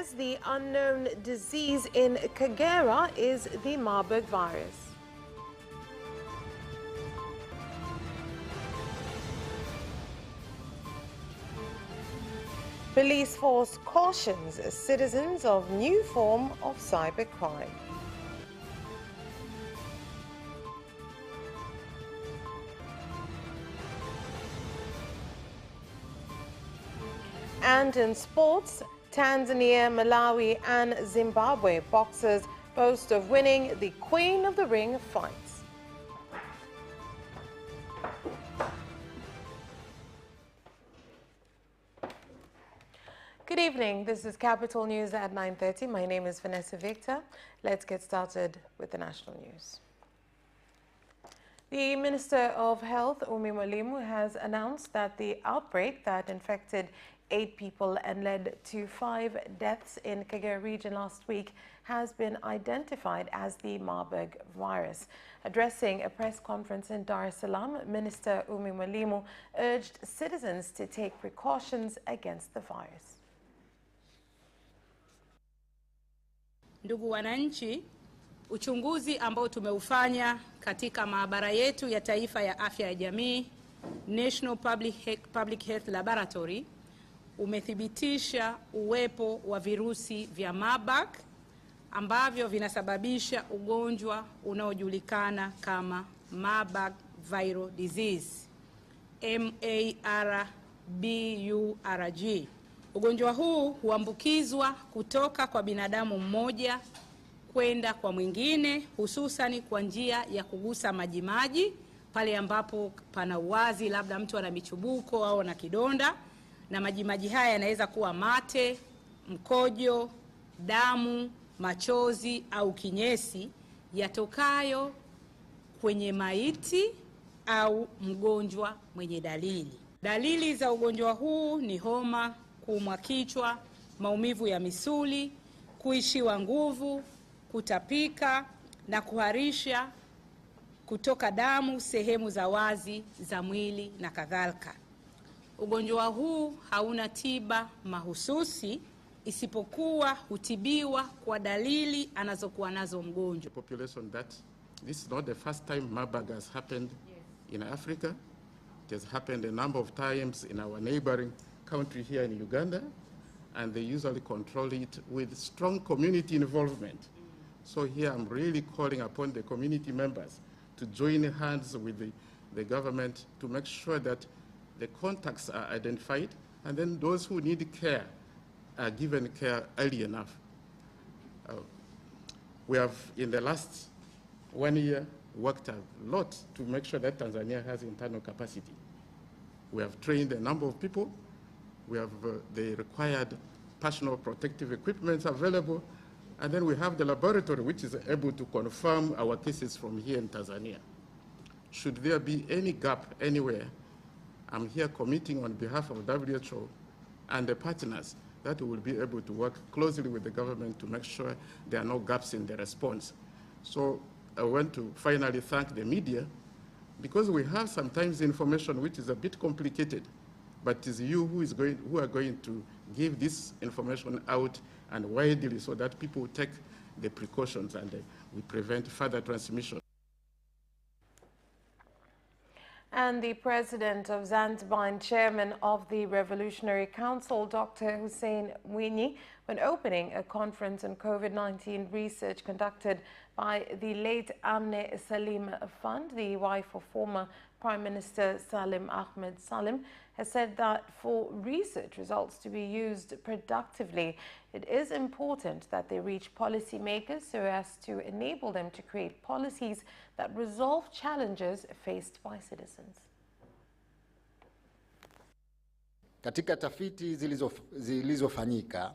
says the unknown disease in Kagera is the Marburg virus. Police force cautions citizens of new form of cybercrime. And in sports, Tanzania, Malawi and Zimbabwe boxers boast of winning the Queen of the Ring fights. Good evening. This is Capital News at 9:30. My name is Vanessa Victor. Let's get started with the national news. The Minister of Health, Umi Mwalimu, has announced that the outbreak that infected 8 people and led to 5 deaths in Kagera region last week has been identified as the Marburg virus. Addressing a press conference in Dar es Salaam, Minister Umi Mwalimu urged citizens to take precautions against the virus. Ndugu wananchi, uchunguzi ambao tumeufanya katika maabara yetu ya taifa ya afya ya jamii, National Public Health Laboratory, umethibitisha uwepo wa virusi vya Marburg ambavyo vinasababisha ugonjwa unaojulikana kama Marburg viral disease, MARBURG. Ugonjwa huu huambukizwa kutoka kwa binadamu mmoja kwenda kwa mwingine, hususani kwa njia ya kugusa majimaji pale ambapo pana uwazi, labda mtu ana michubuko au na kidonda, na majimaji haya yanaweza kuwa mate, mkojo, damu, machozi au kinyesi yatokayo kwenye maiti au mgonjwa mwenye dalili. Dalili za ugonjwa huu ni homa, kuumwa kichwa, maumivu ya misuli, kuishiwa nguvu, kutapika na kuharisha, kutoka damu sehemu za wazi za mwili na kadhalika. Ugonjwa huu hauna tiba mahususi isipokuwa hutibiwa kwa dalili anazokuwa nazo mgonjwa. Population that this is not the first time Marburg has happened in Africa. It has happened a number of times in our neighboring country here in Uganda, and they usually control it with strong community involvement. So here I'm really calling upon the community members to join hands with the government to make sure that the contacts are identified, and then those who need care are given care early enough. We have, in the last 1 year, worked a lot to make sure that Tanzania has internal capacity. We have trained a number of people. We have the required personal protective equipment available, and then we have the laboratory which is able to confirm our cases from here in Tanzania. Should there be any gap anywhere, I'm here committing on behalf of WHO and the partners that we will be able to work closely with the government to make sure there are no gaps in the response. So I want to finally thank the media, because we have sometimes information which is a bit complicated, but it is you who are going to give this information out and widely so that people take the precautions and we prevent further transmission. And the president of Zanzibar and chairman of the Revolutionary Council, Dr. Hussein Mwinyi, when opening a conference on COVID-19 research conducted by the late Amne Salim Fund, the wife of former Prime Minister Salim Ahmed Salim, has said that for research results to be used productively, it is important that they reach policymakers so as to enable them to create policies that resolve challenges faced by citizens. Katika tafiti zilizofanyika,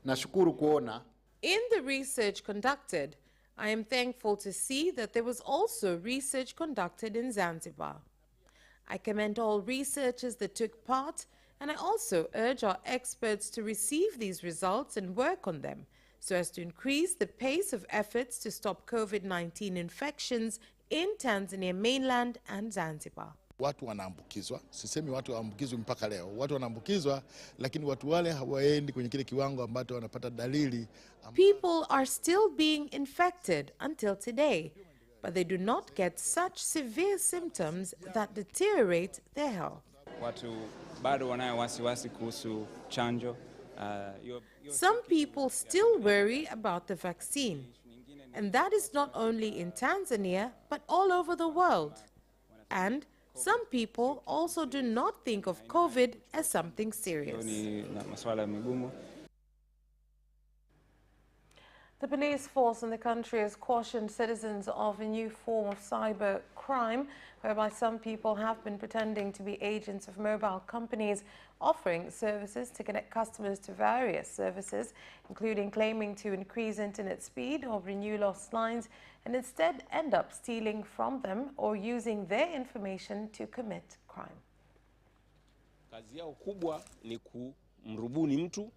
nashukuru kuona. In the research conducted, I am thankful to see that there was also research conducted in Zanzibar. I commend all researchers that took part, and I also urge our experts to receive these results and work on them so as to increase the pace of efforts to stop COVID-19 infections in Tanzania mainland and Zanzibar. Watu wanaambukizwa, sisemi watu waambukizwe mpaka leo. Watu wanaambukizwa, lakini watu wale hawaendi kwenye kile kiwango ambacho wanapata dalili. People are still being infected until today, but they do not get such severe symptoms that deteriorate their health. Watu bado wanayo wasiwasi kuhusu chanjo. Some people still worry about the vaccine, and that is not only in Tanzania but all over the world. And some people also do not think of COVID as something serious. The police force in the country has cautioned citizens of a new form of cyber crime, whereby some people have been pretending to be agents of mobile companies offering services to connect customers to various services, including claiming to increase internet speed or renew lost lines, and instead end up stealing from them or using their information to commit crime. Kazi yao kubwa ni kumrubuni mtu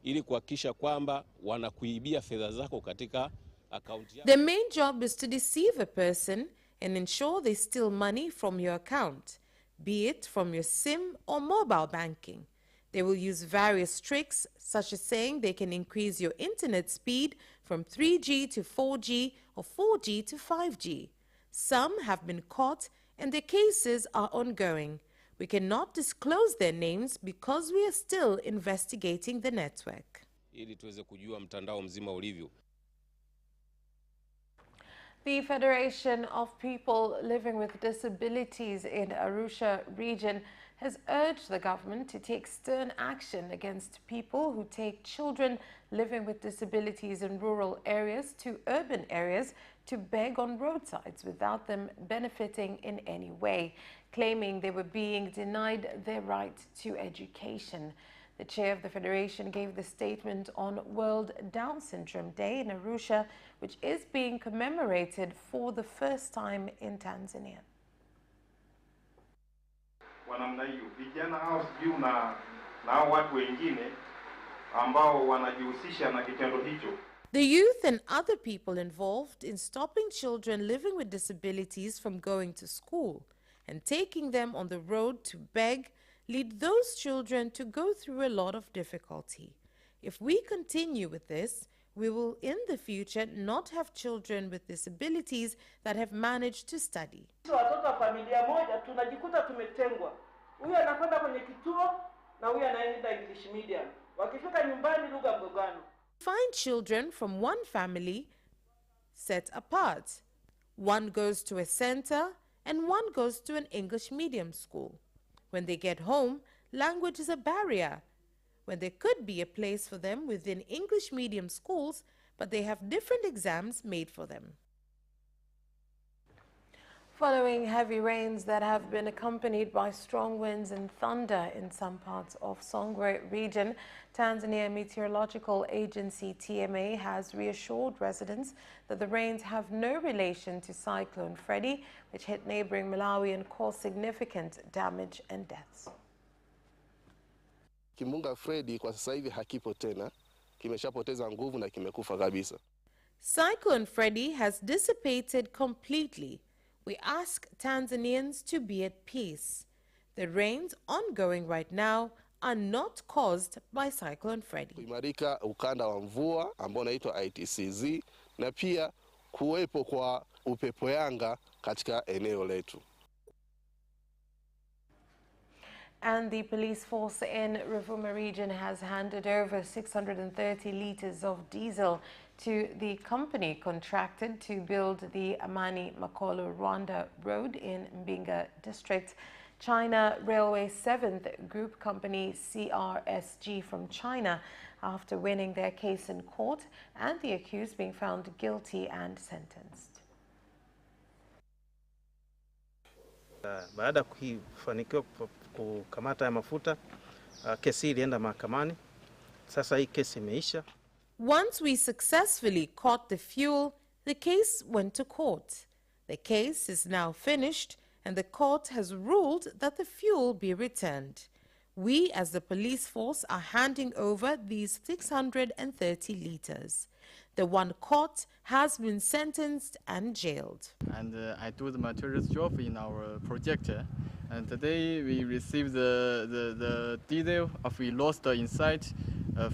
ili kuhakikisha kwamba wanakuibia fedha zako katika akaunti yako. Their main job is to deceive a person and ensure they steal money from your account, be it from your SIM or mobile banking. They will use various tricks, such as saying they can increase your internet speed from 3G to 4G or 4G to 5G. Some have been caught and their cases are ongoing. We cannot disclose their names because we are still investigating the network. Ili tuweze kujua mtandao mzima ulivyo. The Federation of People Living with Disabilities in Arusha region has urged the government to take stern action against people who take children living with disabilities in rural areas to urban areas to beg on roadsides without them benefiting in any way, claiming they were being denied their right to education. The chair of the federation gave the statement on World Down Syndrome Day in Arusha, which is being commemorated for the first time in Tanzania. Wanamna hiyo vijana hao sijui na watu wengine ambao wanajihusisha na kitendo hicho. The youth and other people involved in stopping children living with disabilities from going to school and taking them on the road to beg lead those children to go through a lot of difficulty. If we continue with this, we will in the future not have children with disabilities that have managed to study. Watoto wa familia moja tunajikuta tumetengwa. Huyu anakwenda kwenye kituo na huyu anaenda English medium. Wakifika nyumbani lugha mgogano. Find children from one family set apart. One goes to a center and one goes to an English medium school. When they get home, language is a barrier. When there could be a place for them within English medium schools, but they have different exams made for them. Following heavy rains that have been accompanied by strong winds and thunder in some parts of Songwe region, Tanzania Meteorological Agency TMA has reassured residents that the rains have no relation to Cyclone Freddy, which hit neighboring Malawi and caused significant damage and deaths. Kimbunga Freddy kwa sasa hivi hakipo tena, kimeshapoteza nguvu na kimekufa kabisa. Cyclone Freddy has dissipated completely. We ask Tanzanians to be at peace. The rains ongoing right now are not caused by Cyclone Freddy. Kuimarika ukanda wa mvua ambao unaitwa ITCZ na pia kuwepo kwa upepo yanga katika eneo letu. And the police force in Ruvuma region has handed over 630 litres of diesel to the company contracted to build the Amani Makolo Rwanda Road in Mbinga district. China Railway 7th group company CRSG from China after winning their case in court and the accused being found guilty and sentenced. Baada kufanikiwa kukamata ya mafuta, kesi ilienda mahakamani. Sasa hii kesi imeisha. Once we successfully caught the fuel, the case went to court. The case is now finished and the court has ruled that the fuel be returned. We as the police force are handing over these 630 litres. The one caught has been sentenced and jailed. And I do the materials job in our project. And today we received the detail of we lost the insight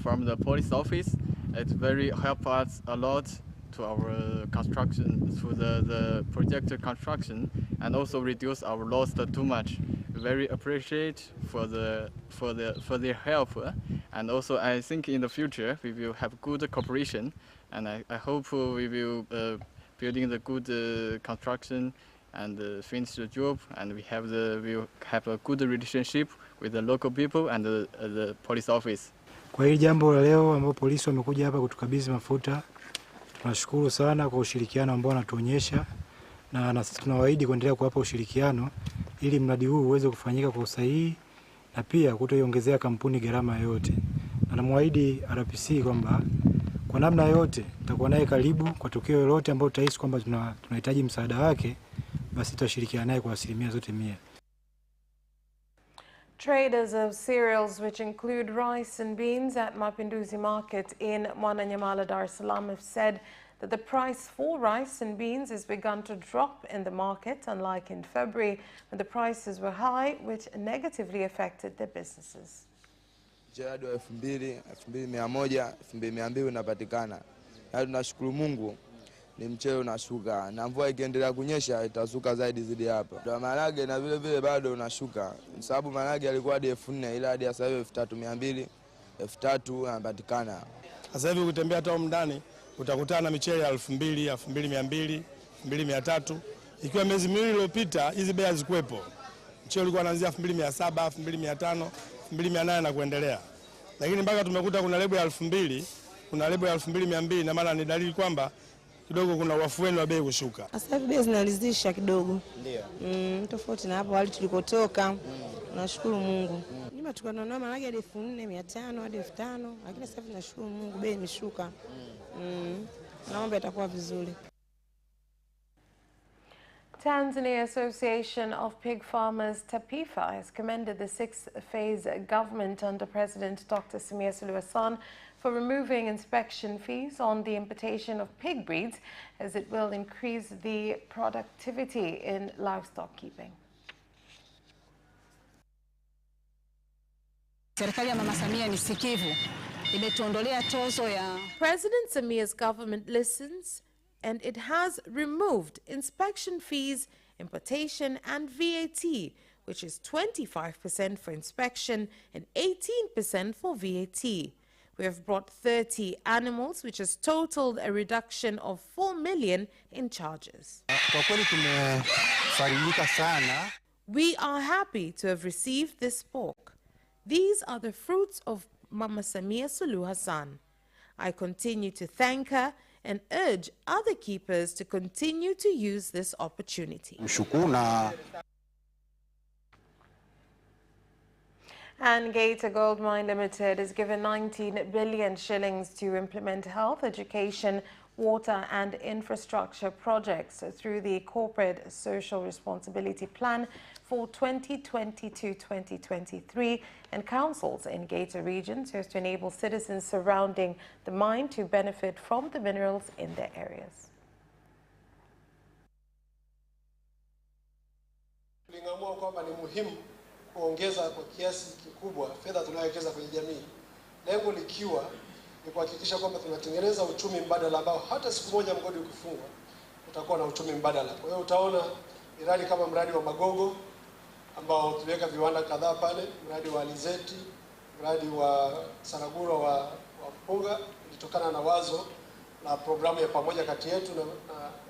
from the police office. It very helped us a lot to our construction, to the project construction, and also reduce our loss too much. Very appreciate for their help, and also I think in the future we will have good cooperation, and I hope we will building the good construction and finish the job, and we'll have a good relationship with the local people and the police office. Kwa hili jambo la leo ambapo polisi wamekuja hapa kutukabidhi mafuta, tunashukuru sana kwa ushirikiano ambao wanatuonyesha, na sisi tunawaahidi kuendelea kuwapa ushirikiano ili mradi huu uweze kufanyika kwa usahihi na pia kutoiongezea kampuni gharama yoyote. Na namwaahidi RPC kwamba kwa namna yote tutakuwa naye karibu kwa tukio lolote ambalo tutahisi kwamba tunahitaji msaada wake, basi tutashirikiana naye kwa asilimia zote 100. Traders of cereals, which include rice and beans at Mapinduzi Market in Mwananyamala, Dar es Salaam, have said that the price for rice and beans has begun to drop in the market, unlike in February when the prices were high, which negatively affected their businesses. Mchele wa 2000, 2100, 2200 unapatikana. Na tunashukuru Mungu ni mchele unashuka. Na mvua ikiendelea kunyesha itasuka zaidi hapa. Ndio maharage na vile vile bado unashuka. Sababu maharage yalikuwa hadi 4000 ila hadi sasa hivi 3200, 3000 yanapatikana. Sasa hivi ukitembea hata ndani utakutana na michele ya 2000, 2200, 2300. Ikiwa miezi miwili iliyopita hizi bei hazikuwepo. Mchele ulikuwa unaanzia 2700, 2500, 2800 na kuendelea. Lakini mpaka tumekuta kuna lebo ya 2000, kuna lebo ya 2200, na maana ni dalili kwamba kidogo kuna wafueni wa bei kushuka. Sasa hivi bei zinalizisha kidogo. Ndio. Tofauti na hapo hali tulikotoka. Nashukuru Mungu. Nyuma tukanunua maharage hadi 4500 hadi 5000, lakini sasa hivi nashukuru Mungu bei imeshuka. Naomba itakuwa vizuri. Tanzania Association of Pig Farmers, TAPIFA, has commended the sixth-phase government under President Dr. Samia Suluhu Hassan for removing inspection fees on the importation of pig breeds, as it will increase the productivity in livestock keeping. Serikali ya Mama Samia ni sikivu. Imetuondolea tozo ya. President Samia's government listens, and it has removed inspection fees, importation and VAT, which is 25% for inspection and 18% for VAT. We have brought 30 animals, which has totaled a reduction of 4 million in charges. We are happy to have received this pork. These are the fruits of Mama Samia Suluhu Hassan. I continue to thank her and urge other keepers to continue to use this opportunity. And Gator Gold Mine Limited is given 19 billion shillings to implement health, education, water and infrastructure projects through the Corporate Social Responsibility Plan for 2020-2023 and councils in Gator region so as to enable citizens surrounding the mine to benefit from the minerals in their areas. Tuliamua kwamba ni muhimu kuongeza kwa kiasi kikubwa fedha tunayowekeza kwenye jamii. Lengo likiwa ni kuhakikisha kwamba tunatengeneza uchumi mbadala ambao hata siku moja mgodi ukifungwa utakuwa na uchumi mbadala. Kwa hiyo utaona miradi kama mradi wa Magogo ambao tuliweka viwanda kadhaa pale, mradi wa Alizeti, mradi wa Saraguro wa Mpunga, ilitokana na wazo na programu ya pamoja kati yetu na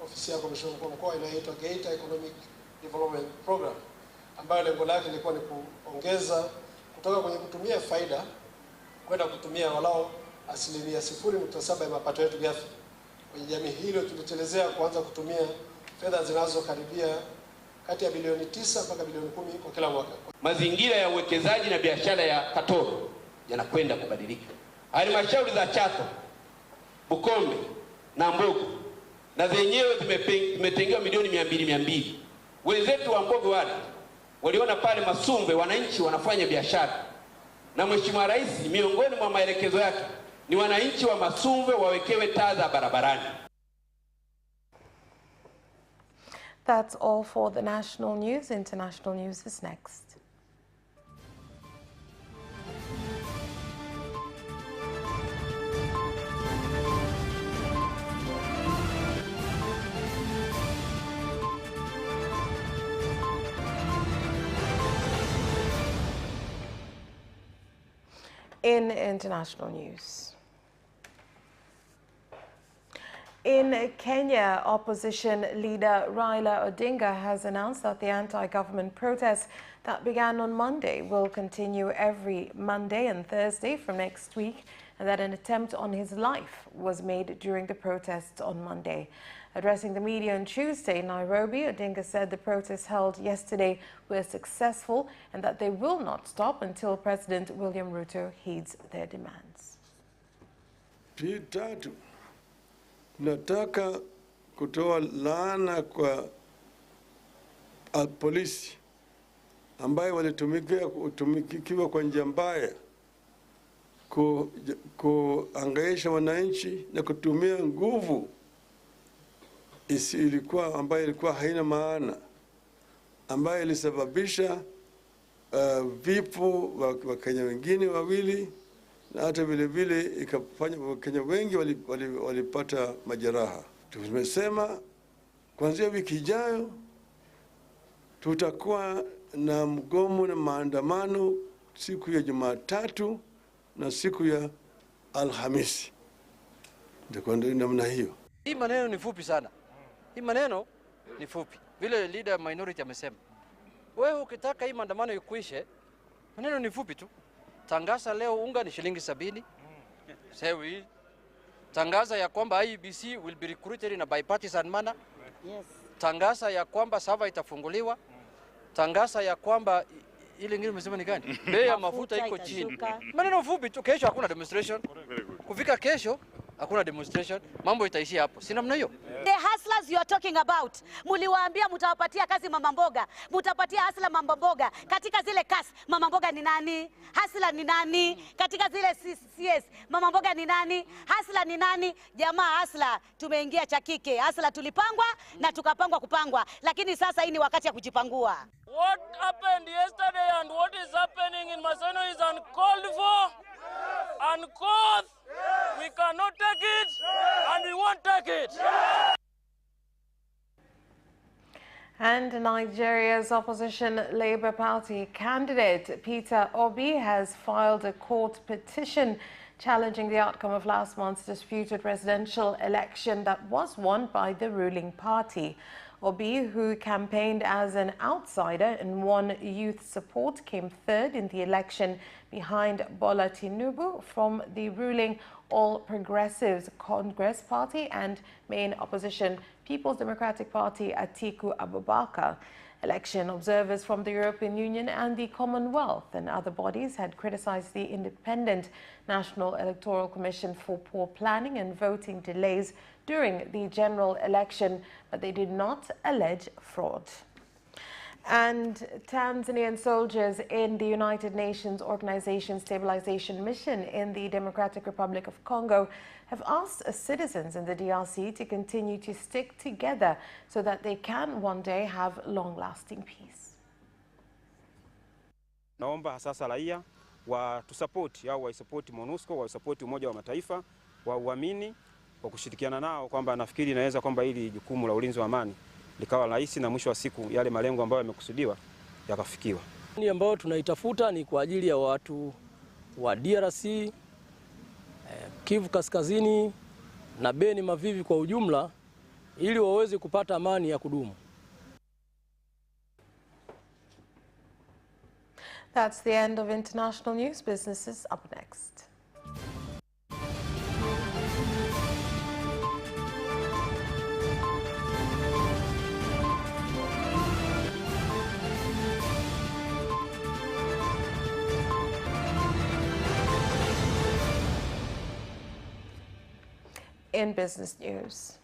ofisi ya Mheshimiwa Mkuu wa Mkoa inayoitwa Geita Economic Development Program, ambayo lengo lake lilikuwa ni kuongeza kutoka kwenye kutumia faida kwenda kutumia walau 0.7% ya mapato yetu ghafi. Kwenye jamii hilo tulitelezea kuanza kutumia fedha zinazokaribia kati ya bilioni 9 mpaka bilioni 10 kwa kila mwaka. Mazingira ya uwekezaji na biashara ya Katoro yanakwenda kubadilika. Halmashauri za Chato, Bukombe na Mbogo na zenyewe zimetengewa milioni 200. Wenzetu wa Mbogo wale waliona pale Masumbe wananchi wanafanya biashara, na Mheshimiwa Rais, miongoni mwa maelekezo yake ni wananchi wa Masumve wawekewe taa za barabarani. That's all for the national news. International news is next. In international news. In Kenya, opposition leader Raila Odinga has announced that the anti-government protests that began on Monday will continue every Monday and Thursday from next week, and that an attempt on his life was made during the protests on Monday. Addressing the media on Tuesday in Nairobi, Odinga said the protests held yesterday were successful and that they will not stop until President William Ruto heeds their demands. Tatu, nataka kutoa laana kwa polisi ambayo walitumikiwa kwa njia mbaya kuangaisha wananchi na kutumia nguvu ambayo ilikuwa haina maana, ambayo ilisababisha vifo wa Kenya wengine wawili, na hata vile vile ikafanya Wakenya wengi walipata majeraha. Tumesema kuanzia wiki ijayo tutakuwa na mgomo na maandamano siku ya Jumatatu na siku ya Alhamisi. Ndio namna hiyo. Hii maneno ni fupi sana. Hii maneno ni fupi. Vile leader minority amesema. Wewe ukitaka hii maandamano ikuishe, maneno ni fupi tu. Tangaza leo unga ni shilingi 70. Sewi. Tangaza ya kwamba IEBC will be recruited in a bipartisan manner. Yes. Tangaza ya kwamba sava itafunguliwa. Tangaza ya kwamba ile ingine umesema ni gani? Bei ya mafuta iko chini. Maneno fupi tu, kesho hakuna demonstration. Kufika kesho hakuna demonstration, mambo itaishia hapo. Si namna hiyo. The hustlers you are talking about, muliwaambia mtawapatia kazi mama mboga, mtapatia hustler mama mboga. Katika zile kasi mama mboga ni nani? Hustler ni nani? Katika zile CS mama mboga ni nani? Hustler ni nani? Jamaa hustler tumeingia cha kike. Hustler tulipangwa na tukapangwa kupangwa, lakini sasa hii ni wakati ya kujipangua. What happened yesterday and what is happening in Maseno is uncalled for, uncouth. We cannot take it, and we won't take it. And Nigeria's opposition Labour Party candidate Peter Obi has filed a court petition challenging the outcome of last month's disputed presidential election that was won by the ruling party. Obi, who campaigned as an outsider and won youth support, came third in the election behind Bola Tinubu from the ruling All Progressives Congress Party and main opposition People's Democratic Party Atiku Abubakar. Election observers from the European Union and the Commonwealth and other bodies had criticized the Independent National Electoral Commission for poor planning and voting delays during the general election, but they did not allege fraud. And Tanzanian soldiers in the United Nations Organization Stabilization Mission in the Democratic Republic of Congo have asked citizens in the DRC to continue to stick together so that they can one day have long-lasting peace. Naomba sasa raia watusapoti au waisapoti MONUSCO, waisapoti Umoja wa Mataifa, wauamini kwa kushirikiana nao, kwamba nafikiri inaweza kwamba hili jukumu la ulinzi wa amani likawa rahisi na mwisho wa siku yale malengo ambayo yamekusudiwa yakafikiwa. Ni ambayo tunaitafuta ni kwa ajili ya watu wa DRC, Kivu Kaskazini na Beni Mavivi kwa ujumla, ili waweze kupata amani ya kudumu. That's the end of international news. Business is up next. In business news,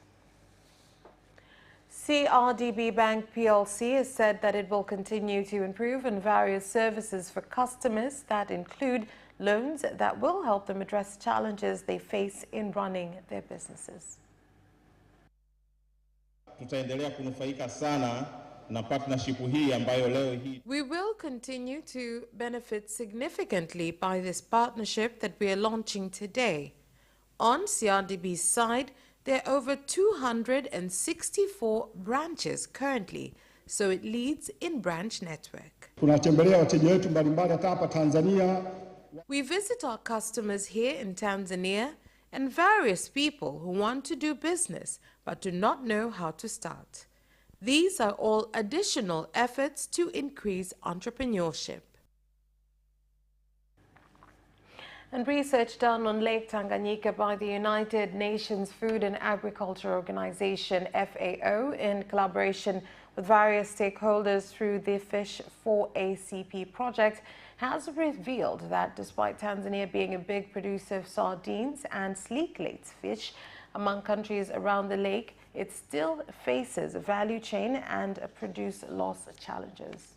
CRDB Bank PLC has said that it will continue to improve on various services for customers that include loans that will help them address challenges they face in running their businesses. Tutaendelea kunufaika sana na partnership hii ambayo leo hii. We will continue to benefit significantly by this partnership that we are launching today. On CRDB's side, there are over 264 branches currently, so it leads in branch network. Tunatembelea wateja wetu mbalimbali hapa Tanzania. We visit our customers here in Tanzania and various people who want to do business but do not know how to start. These are all additional efforts to increase entrepreneurship. And research done on Lake Tanganyika by the United Nations Food and Agriculture Organization, FAO, in collaboration with various stakeholders through the Fish for ACP project, has revealed that despite Tanzania being a big producer of sardines and sleek-lake fish among countries around the lake, it still faces a value chain and produce loss challenges.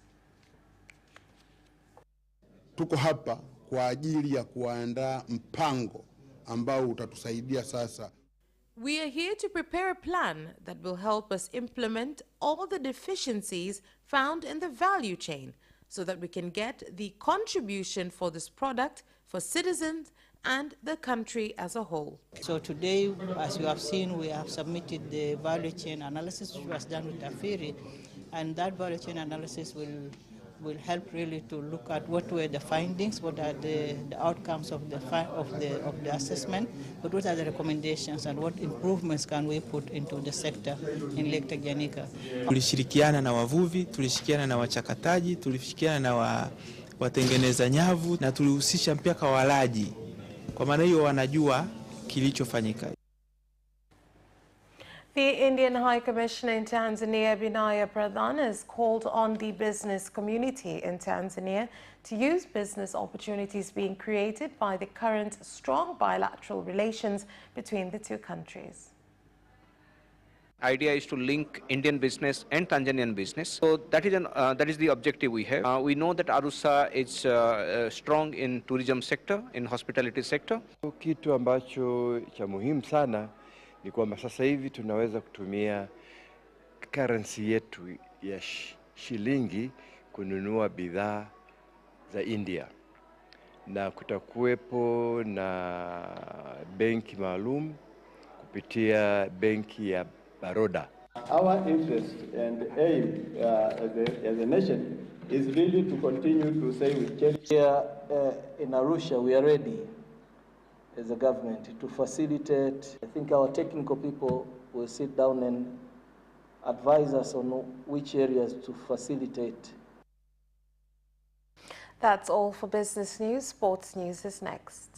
Tuko hapa kwa ajili ya kuandaa mpango ambao utatusaidia sasa. We are here to prepare a plan that will help us implement all the deficiencies found in the value chain so that we can get the contribution for this product for citizens and the country as a whole. So today, as you have seen, we have submitted the value chain analysis which was done with AFIRI, and that value chain analysis will help really to look at what were the findings, what are the outcomes of the assessment, but what are the recommendations and what improvements can we put into the sector in Lake Tanganyika. Tulishirikiana na wavuvi, tulishirikiana na wachakataji, tulishirikiana na watengeneza nyavu na tulihusisha mpaka walaji. Kwa maana hiyo wanajua kilichofanyika. The Indian High Commissioner in Tanzania, Binaya Pradhan, has called on the business community in Tanzania to use business opportunities being created by the current strong bilateral relations between the two countries. Idea is to link Indian business and Tanzanian business. So that is the objective we have. We know that Arusha is strong in tourism sector, in hospitality sector. Kitu ambacho cha muhimu sana ni kwamba sasa hivi tunaweza kutumia currency yetu ya shilingi kununua bidhaa za India, na kutakuwepo na benki maalum kupitia benki ya Baroda. Our interest and aim as a nation is really to continue to say with charity. Here in Arusha, we are ready as a government to facilitate. I think our technical people will sit down and advise us on which areas to facilitate. That's all for business news. Sports news is next.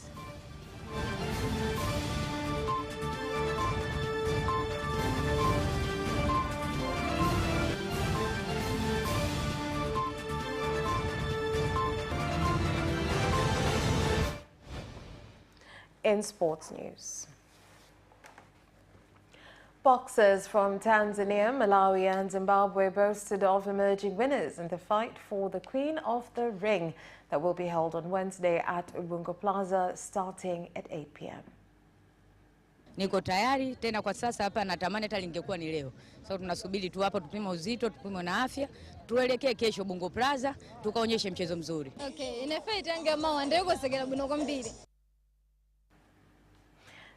In sports news, boxers from Tanzania, Malawi and Zimbabwe boasted of emerging winners in the fight for the Queen of the Ring that will be held on Wednesday at Ubungo Plaza starting at 8 p.m. Niko tayari tena kwa sasa hapa, natamani hata lingekuwa ni leo. So tunasubiri tu hapa tupime uzito, tupime na afya, tuelekee kesho Ubungo Plaza tukaonyeshe mchezo mzuri. Okay, inafaa tangia mawanda yuko segera bunoko mbili.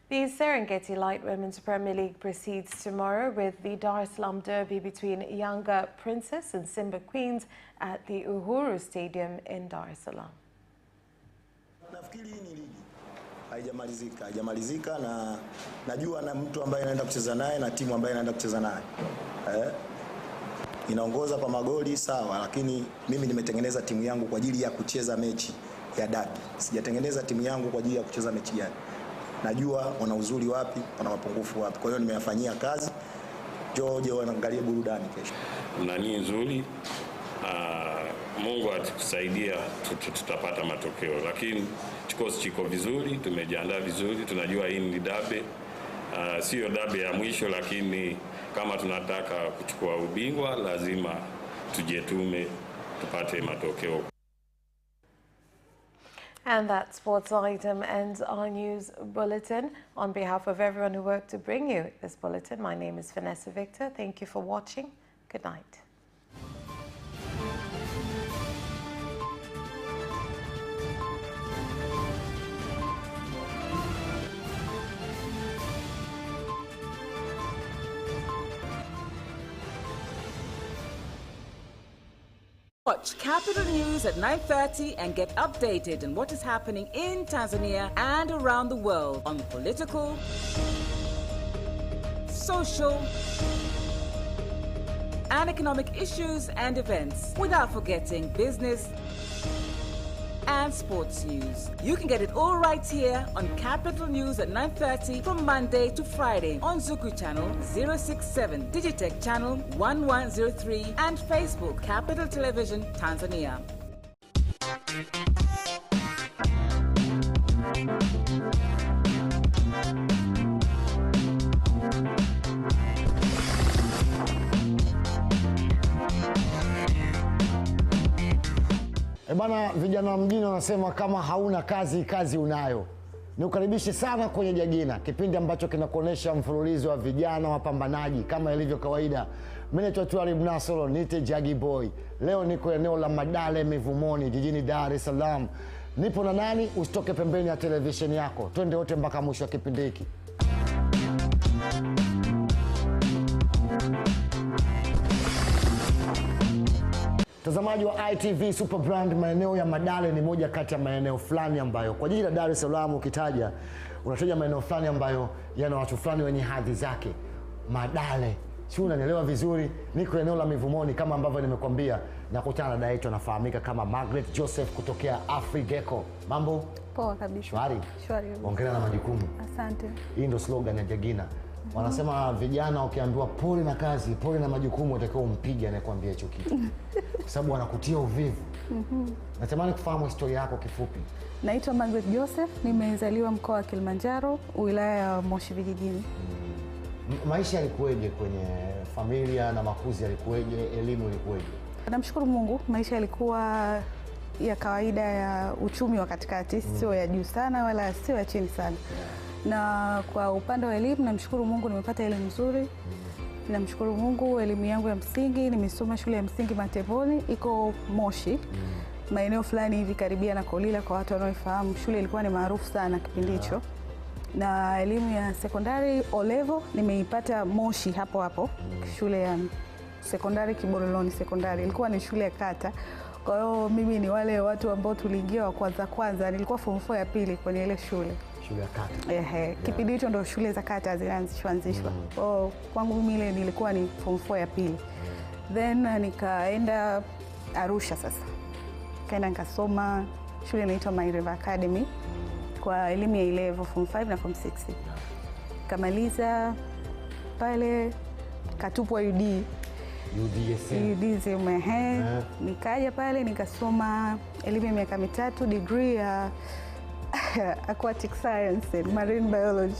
The Serengeti Light Women's Premier League proceeds tomorrow with the Dar es Salaam Derby between Yanga Princess and Simba Queens at the Uhuru Stadium in Dar es Salaam. Nafikiri hii ni ligi haijamalizika na najua na mtu ambaye anaenda kucheza naye na timu ambaye anaenda kucheza naye. Inaongoza kwa magoli sawa, lakini mimi nimetengeneza timu yangu kwa ajili ya kucheza mechi ya dabi. Sijatengeneza timu yangu kwa ajili ya kucheza mechi gani. Najua wana uzuri wapi, wana mapungufu wapi. Kwa hiyo nimeyafanyia kazi. Joje wanaangalia burudani kesho. Nani nzuri. Mungu atukusaidia tutapata matokeo. Lakini kikosi chiko vizuri, tumejiandaa vizuri, tunajua hii ni dabe. Sio dabe ya mwisho, lakini kama tunataka kuchukua ubingwa lazima tujitume tupate matokeo. And that sports item ends our news bulletin. On behalf of everyone who worked to bring you this bulletin, my name is Vanessa Victor. Thank you for watching. Good night. Watch Capital News at 9:30 and get updated on what is happening in Tanzania and around the world on political, social, and economic issues and events, without forgetting business and sports news. You can get it all right here on Capital News at 9:30 from Monday to Friday on Zuku Channel 067, Digitech Channel 1103, and Facebook Capital Television Tanzania. Bana, vijana wa mjini wanasema kama hauna kazi, kazi unayo. Nikukaribishe sana kwenye Jagina, kipindi ambacho kinakuonesha mfululizo wa vijana wapambanaji kama ilivyo kawaida. Mimi naitwa Twalib Nasolo, nite Jagi Boy. Leo niko eneo la Madale Mivumoni, jijini Dar es Salaam. Nipo na nani? Usitoke pembeni ya televisheni yako. Twende wote mpaka mwisho wa kipindi hiki. Mtazamaji wa ITV Super Brand, maeneo ya Madale ni moja kati ya maeneo fulani ambayo kwa jiji la Dar es Salaam ukitaja unataja maeneo fulani ambayo yana watu fulani wenye hadhi zake. Madale, si unanielewa vizuri? Niko eneo la Mivumoni kama ambavyo nimekuambia, na kutana na dada yetu anafahamika kama Margaret Joseph kutokea Afrigeco. Mambo? Poa kabisa. Shwari? Shwari. Hongera na majukumu. Asante. Hii ndio slogan ya Jagina. Wanasema vijana ukiambiwa pole na kazi, pole na majukumu, utakao umpige anakuambia hicho kitu. Kwa sababu wanakutia uvivu. Natamani kufahamu historia yako kifupi. Naitwa Margaret Joseph, nimezaliwa mkoa wa Kilimanjaro, wilaya ya Moshi vijijini. Maisha yalikuweje kwenye familia na makuzi yalikuweje, elimu ilikuweje? Namshukuru Mungu, maisha yalikuwa ya kawaida, ya uchumi wa katikati, sio ya juu sana wala sio ya chini sana. Na kwa upande wa elimu namshukuru Mungu nimepata elimu nzuri. Namshukuru Mungu elimu yangu ya msingi nimesoma shule ya msingi Matevoni, iko Moshi. Maeneo fulani hivi karibia na Kolila kwa watu wanaoifahamu. Shule ilikuwa ni maarufu sana kipindi hicho. Na elimu ya sekondari O-level nimeipata Moshi hapo hapo. Shule ya sekondari Kiboroloni sekondari. Ilikuwa ni shule ya kata. Kwa hiyo mimi ni wale watu ambao tuliingia wa kwanza. Nilikuwa form 4 ya pili kwenye ile shule. Shule ya kata. Kipindi hicho ndo shule za kata zilianzishwa. Kwangu mimi ile nilikuwa ni form 4 ya pili. Then nikaenda Arusha sasa. Kaenda nikasoma shule inaitwa My River Academy kwa elimu ya A-level form 5 na form 6. Kamaliza pale katupwa UD. Nikaja pale nikasoma elimu ya miaka mitatu, degree ya aquatic science and marine biology.